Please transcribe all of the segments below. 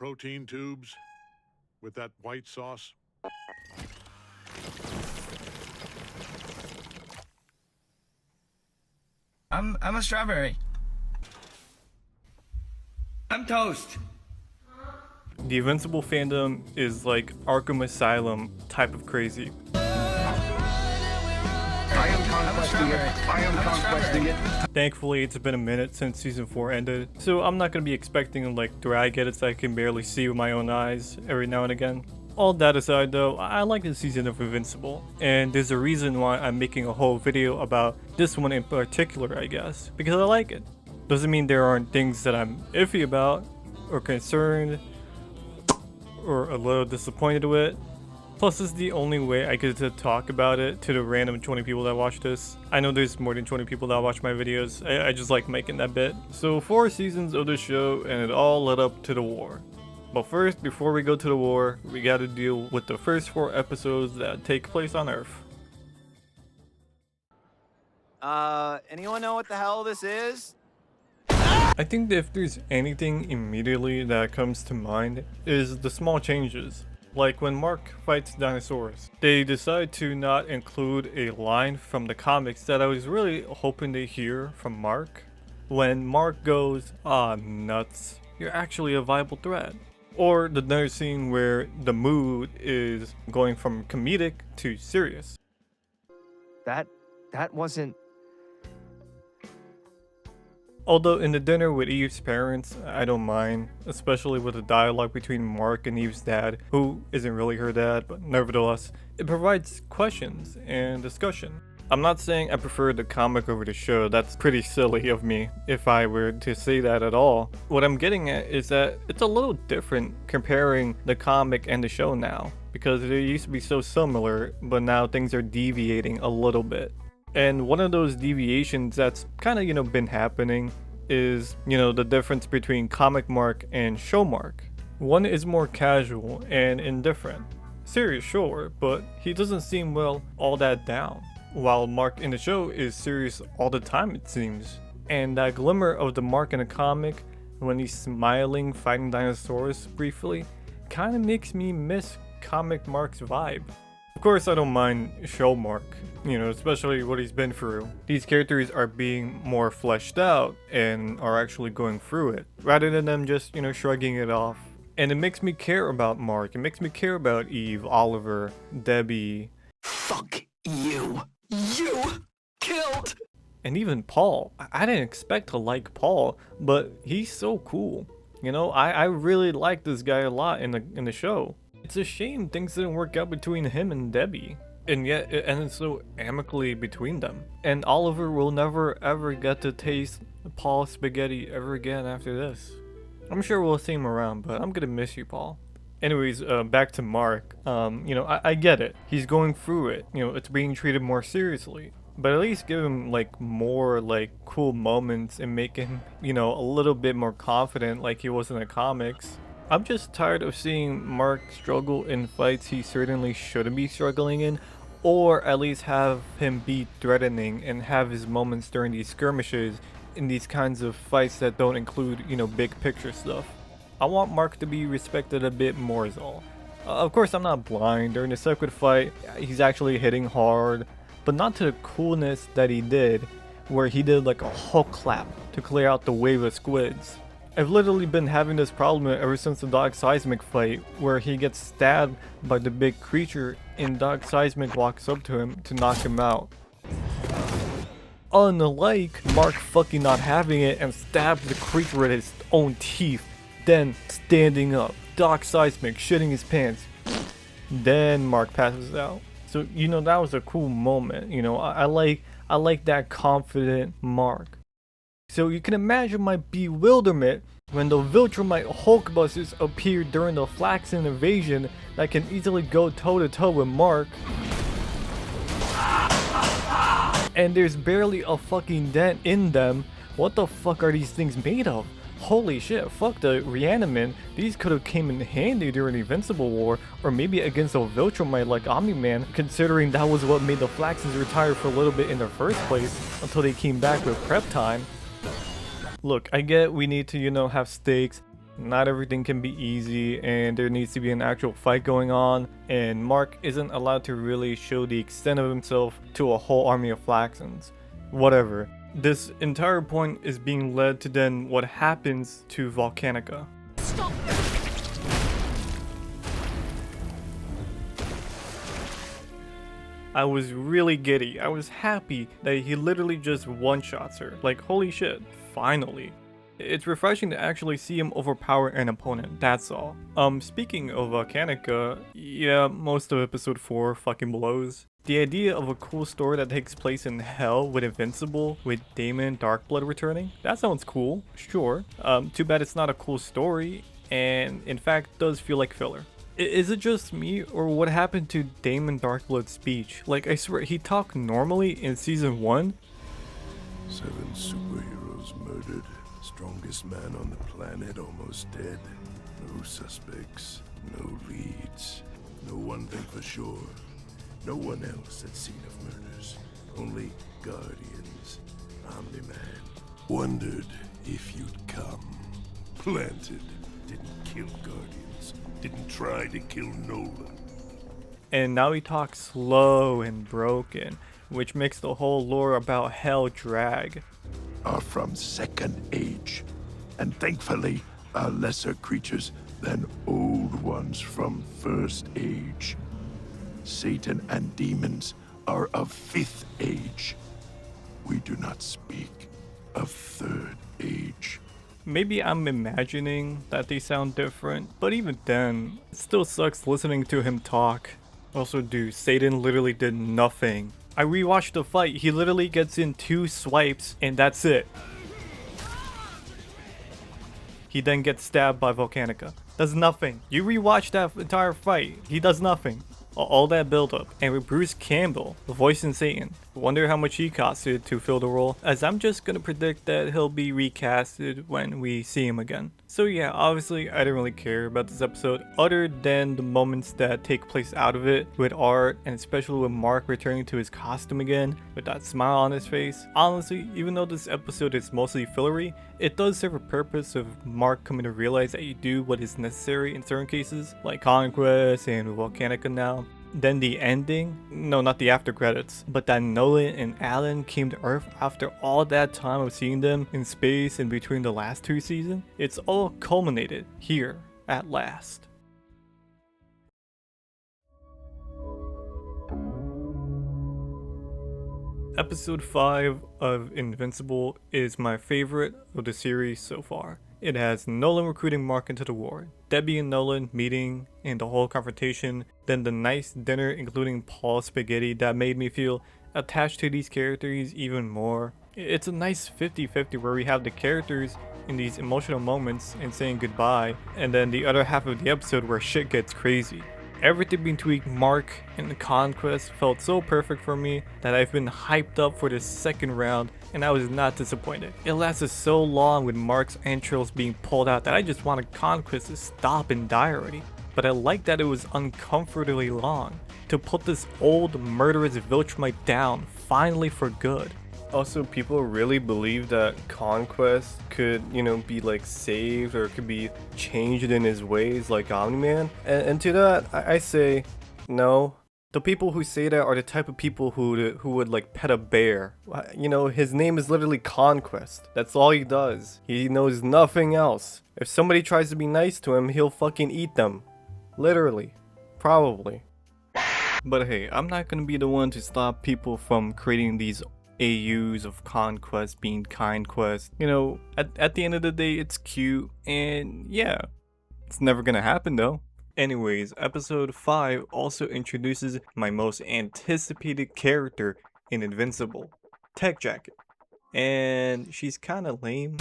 protein tubes with that white sauce? I'm a strawberry. I'm toast. The Invincible fandom is like Arkham Asylum type of crazy. I am conquesting it. I am conquesting it. Thankfully, it's been a minute since season 4 ended, so I'm not gonna be expecting like drag edits that I can barely see with my own eyes every now and again. All that aside though, I like this season of Invincible, and there's a reason why I'm making a whole video about this one in particular, I guess, because I like it. Doesn't mean there aren't things that I'm iffy about, or concerned, or a little disappointed with. Plus, this is the only way I get to talk about it to the random 20 people that watch this. I know there's more than 20 people that watch my videos. I just like making that bit. So 4 seasons of the show, and it all led up to the war. But first, before we go to the war, we gotta deal with the first 4 episodes that take place on Earth. Anyone know what the hell this is? I think that if there's anything immediately that comes to mind is the small changes. Like when Mark fights dinosaurs. They decide to not include a line from the comics that I was really hoping to hear from Mark. When Mark goes, "Ah, nuts, you're actually a viable threat." Or the another scene where the mood is going from comedic to serious. That wasn't... Although in the dinner with Eve's parents, I don't mind, especially with the dialogue between Mark and Eve's dad, who isn't really her dad, but nevertheless, it provides questions and discussion. I'm not saying I prefer the comic over the show, that's pretty silly of me if I were to say that at all. What I'm getting at is that it's a little different comparing the comic and the show now, because they used to be so similar, but now things are deviating a little bit. And one of those deviations that's kind of, been happening is, the difference between comic Mark and show Mark. One is more casual and indifferent. Serious, sure, but he doesn't seem, all that down. While Mark in the show is serious all the time, it seems. And that glimmer of the Mark in the comic, when he's smiling, fighting dinosaurs briefly, kind of makes me miss comic Mark's vibe. Of course, I don't mind show Mark, especially what he's been through. These characters are being more fleshed out and are actually going through it, rather than them just, shrugging it off. And it makes me care about Mark, it makes me care about Eve, Oliver, Debbie. Fuck you. You killed. And even Paul. I didn't expect to like Paul, but he's so cool. I really like this guy a lot in the show. It's a shame things didn't work out between him and Debbie, and yet it ended so amicably between them. And Oliver will never ever get to taste Paul's spaghetti ever again after this. I'm sure we'll see him around, but I'm gonna miss you, Paul. Anyways, back to Mark. I get it. He's going through it. It's being treated more seriously. But at least give him more cool moments and make him, a little bit more confident like he was in the comics. I'm just tired of seeing Mark struggle in fights he certainly shouldn't be struggling in, or at least have him be threatening and have his moments during these skirmishes in these kinds of fights that don't include, big picture stuff. I want Mark to be respected a bit more is all. Of course, I'm not blind. During the second fight, he's actually hitting hard, but not to the coolness that he did, where he did a Hulk clap to clear out the wave of squids. I've literally been having this problem ever since the Dog Seismic fight, where he gets stabbed by the big creature and Dog Seismic walks up to him to knock him out. Unlike Mark fucking not having it and stabs the creature with his own teeth, then standing up, Dog Seismic shitting his pants, then Mark passes out. So that was a cool moment. I like that confident Mark. So you can imagine my bewilderment when the Viltrumite Hulkbusters appeared during the Flaxen invasion that can easily go toe to toe with Mark. And there's barely a fucking dent in them. What the fuck are these things made of? Holy shit, fuck the Reaniman. These could have came in handy during the Invincible War, or maybe against a Viltrumite like Omni-Man, considering that was what made the Flaxens retire for a little bit in the first place, until they came back with prep time. Look, I get we need to, have stakes, Not everything can be easy, and there needs to be an actual fight going on, and Mark isn't allowed to really show the extent of himself to a whole army of Flaxons. Whatever. This entire point is being led to then what happens to Volcanica. Stop! I was really giddy. I was happy that he literally just one-shots her. Like, holy shit, finally. It's refreshing to actually see him overpower an opponent, that's all. Speaking of Volcanica, yeah, most of episode 4 fucking blows. The idea of a cool story that takes place in hell with Invincible, with Damon Darkblood returning, that sounds cool, sure. Too bad it's not a cool story, and in fact does feel like filler. Is it just me, or what happened to Damon Darkblood's speech? Like, I swear, he talked normally in season 1. 7 superheroes murdered. Strongest man on the planet almost dead. No suspects, no leads. No one thing for sure. No one else had seen of murders. Only Guardians. Omni-Man. Wondered if you'd come. Planted. Didn't kill Guardians. Didn't try to kill Nolan. And now he talks slow and broken, which makes the whole lore about hell drag. Are from second age, and thankfully are lesser creatures than old ones from first age. Satan and demons are of fifth age. We do not speak of third age. Maybe I'm imagining that they sound different, but even then, it still sucks listening to him talk. Also, dude, Satan literally did nothing. I rewatched the fight, he literally gets in 2 swipes and that's it. He then gets stabbed by Volcanica. Does nothing. You rewatch that entire fight, he does nothing. All that build up. And with Bruce Campbell, voicing Satan, wonder how much he costed to fill the role, as I'm just gonna predict that he'll be recasted when we see him again. So yeah, obviously I didn't really care about this episode other than the moments that take place out of it, with Art and especially with Mark returning to his costume again with that smile on his face. Honestly, even though this episode is mostly fillery, it does serve a purpose of Mark coming to realize that you do what is necessary in certain cases, like Conquest and Volcanica now. Then the ending, no, not the after credits, but that Nolan and Alan came to Earth after all that time of seeing them in space in between the last 2 seasons. It's all culminated here at last. Episode 5 of Invincible is my favorite of the series so far. It has Nolan recruiting Mark into the war, Debbie and Nolan meeting and the whole confrontation, then the nice dinner including Paul's spaghetti that made me feel attached to these characters even more. It's a nice 50-50 where we have the characters in these emotional moments and saying goodbye, and then the other half of the episode where shit gets crazy. Everything between Mark and the Conquest felt so perfect for me that I've been hyped up for this second round, and I was not disappointed. It lasted so long with Mark's entrails being pulled out that I just wanted Conquest to stop and die already. But I like that it was uncomfortably long, to put this old murderous Viltrumite down finally for good. Also, people really believe that Conquest could, be like saved or could be changed in his ways like Omni-Man. And to that, I say no. The people who say that are the type of people who would like pet a bear. His name is literally Conquest. That's all he does. He knows nothing else. If somebody tries to be nice to him, he'll fucking eat them. Literally. Probably. But hey, I'm not gonna be the one to stop people from creating these AUs of Conquest being Kindquest. At the end of the day, it's cute, and yeah, it's never gonna happen though. Anyways, episode 5 also introduces my most anticipated character in Invincible, Tech Jacket. And she's kinda lame.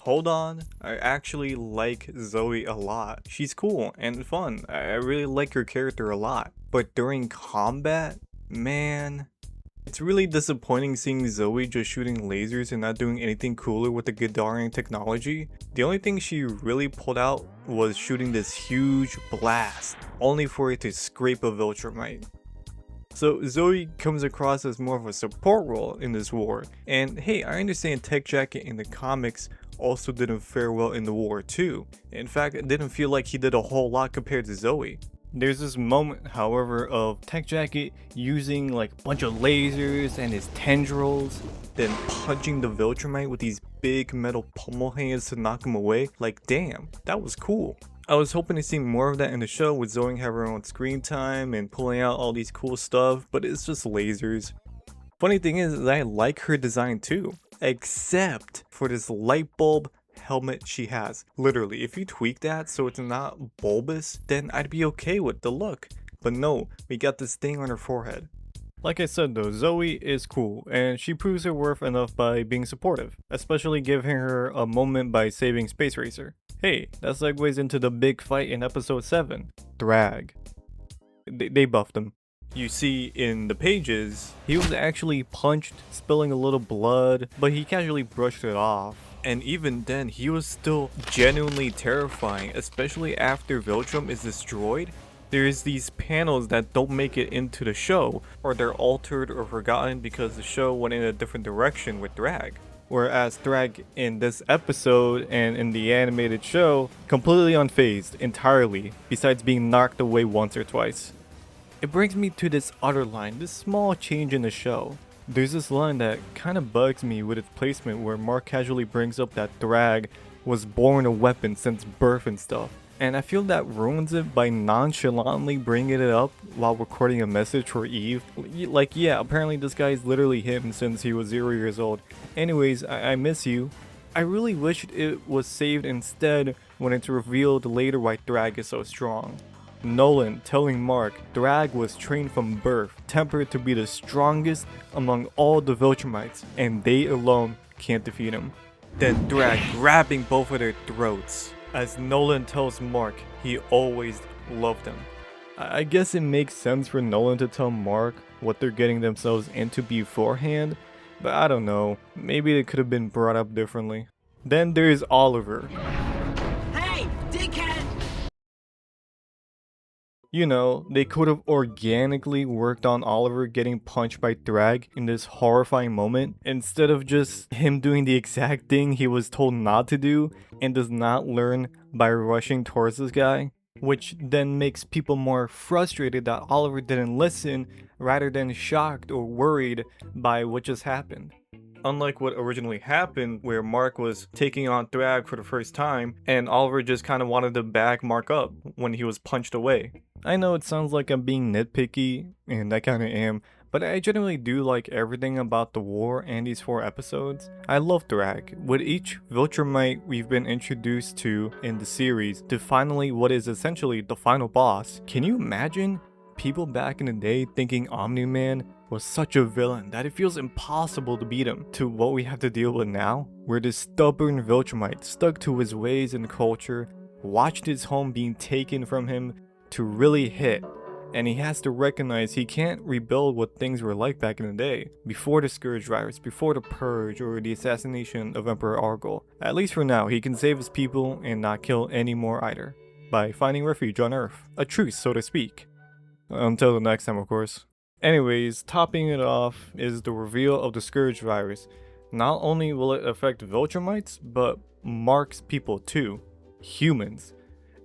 Hold on, I actually like Zoe a lot. She's cool and fun. I really like her character a lot. But during combat, man, it's really disappointing seeing Zoe just shooting lasers and not doing anything cooler with the Gadarian technology. The only thing she really pulled out was shooting this huge blast, only for it to scrape a Viltrumite. So Zoe comes across as more of a support role in this war, and hey, I understand Tech Jacket in the comics also didn't fare well in the war too. In fact, it didn't feel like he did a whole lot compared to Zoe. There's this moment, however, of Tech Jacket using like a bunch of lasers and his tendrils, then punching the Viltrumite with these big metal pummel hands to knock him away. Like, damn, that was cool. I was hoping to see more of that in the show, with Zoe having her own screen time and pulling out all these cool stuff, but it's just lasers. Funny thing is I like her design too, except for this light bulb helmet she has. Literally, if you tweak that so it's not bulbous, then I'd be okay with the look. But no, we got this thing on her forehead. Like I said though, Zoe is cool, and she proves her worth enough by being supportive, especially giving her a moment by saving Space Racer. Hey, that segues into the big fight in episode 7, Drag. They buffed him. You see in the pages, he was actually punched, spilling a little blood, but he casually brushed it off. And even then, he was still genuinely terrifying, especially after Viltrum is destroyed. There's these panels that don't make it into the show, or they're altered or forgotten because the show went in a different direction with Drag. Whereas Drag in this episode and in the animated show, completely unfazed entirely, besides being knocked away once or twice. It brings me to this other line, this small change in the show. There's this line that kind of bugs me with its placement, where Mark casually brings up that Drag was born a weapon since birth and stuff. And I feel that ruins it by nonchalantly bringing it up while recording a message for Eve. Like, yeah, apparently this guy's literally him since he was 0 years old. Anyways, I miss you. I really wished it was saved instead when it's revealed later why Drag is so strong. Nolan telling Mark Drag was trained from birth, tempered to be the strongest among all the Viltrumites, and they alone can't defeat him. Then Drag grabbing both of their throats, as Nolan tells Mark he always loved him. I guess it makes sense for Nolan to tell Mark what they're getting themselves into beforehand, but I don't know, maybe it could have been brought up differently. Then there's Oliver. Hey, dickhead! You know, they could have organically worked on Oliver getting punched by Drag in this horrifying moment, instead of just him doing the exact thing he was told not to do and does not learn by rushing towards this guy, which then makes people more frustrated that Oliver didn't listen rather than shocked or worried by what just happened. Unlike what originally happened, where Mark was taking on Drag for the first time, and Oliver just kind of wanted to back Mark up when he was punched away. I know it sounds like I'm being nitpicky, and I kinda am, but I genuinely do like everything about the war and these 4 episodes. I love Drag, with each Viltrumite we've been introduced to in the series, to finally what is essentially the final boss. Can you imagine people back in the day thinking Omni-Man was such a villain that it feels impossible to beat him, to what we have to deal with now, where this stubborn Viltrumite stuck to his ways and culture, watched his home being taken from him to really hit, and he has to recognize he can't rebuild what things were like back in the day, before the Scourge virus, before the Purge, or the assassination of Emperor Argol. At least for now, he can save his people and not kill any more either, by finding refuge on Earth, a truce so to speak. Until the next time, of course. Anyways, topping it off is the reveal of the Scourge virus. Not only will it affect Viltrumites, but Mark's people too, humans.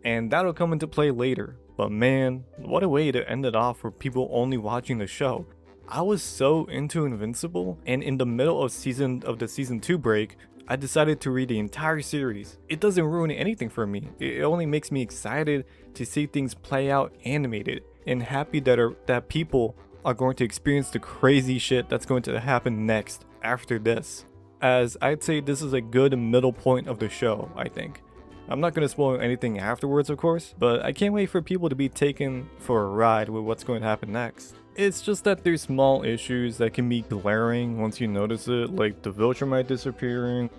And that'll come into play later. But man, what a way to end it off for people only watching the show. I was so into Invincible, and in the middle of the season 2 break, I decided to read the entire series. It doesn't ruin anything for me. It only makes me excited to see things play out animated, and happy that people are going to experience the crazy shit that's going to happen next after this. As I'd say this is a good middle point of the show, I think. I'm not going to spoil anything afterwards, of course, but I can't wait for people to be taken for a ride with what's going to happen next. It's just that there's small issues that can be glaring once you notice it, like the Viltrumite disappearing,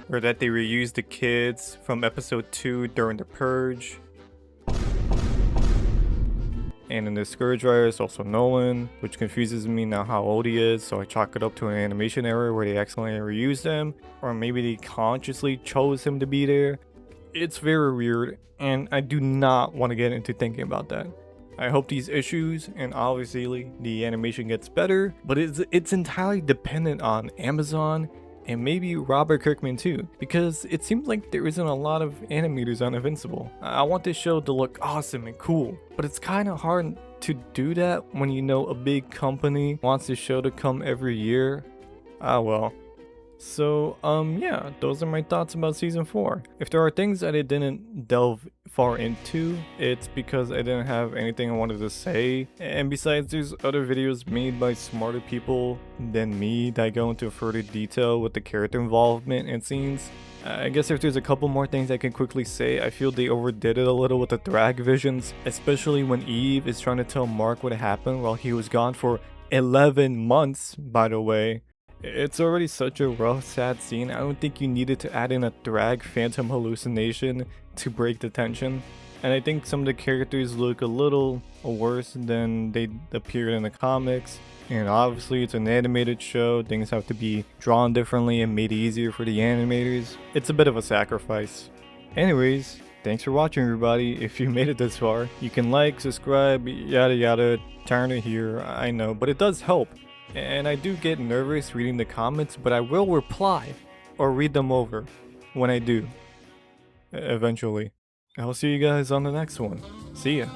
or that they reused the kids from episode 2 during the Purge. And in the Scourge virus, also Nolan, which confuses me now how old he is, so I chalk it up to an animation error where they accidentally reused him, or maybe they consciously chose him to be there. It's very weird, and I do not want to get into thinking about that. I hope these issues and obviously the animation gets better, but it's entirely dependent on Amazon and maybe Robert Kirkman too, because it seems like there isn't a lot of animators on Invincible. I want this show to look awesome and cool, but it's kind of hard to do that when you know a big company wants the show to come every year. Ah well. So yeah, those are my thoughts about season 4. If there are things that I didn't delve far into, it's because I didn't have anything I wanted to say. And besides, there's other videos made by smarter people than me that go into further detail with the character involvement and scenes. I guess if there's a couple more things I can quickly say, I feel they overdid it a little with the drag visions, especially when Eve is trying to tell Mark what happened while he was gone for 11 months, by the way. It's already such a rough, sad scene. I don't think you needed to add in a drag phantom hallucination to break the tension. And I think some of the characters look a little worse than they appeared in the comics. And obviously it's an animated show, things have to be drawn differently and made easier for the animators. It's a bit of a sacrifice. Anyways, thanks for watching everybody. If you made it this far, you can like, subscribe, yada yada, turn it here, I know, but it does help. And I do get nervous reading the comments, but I will reply or read them over when I do. Eventually. I'll see you guys on the next one. See ya.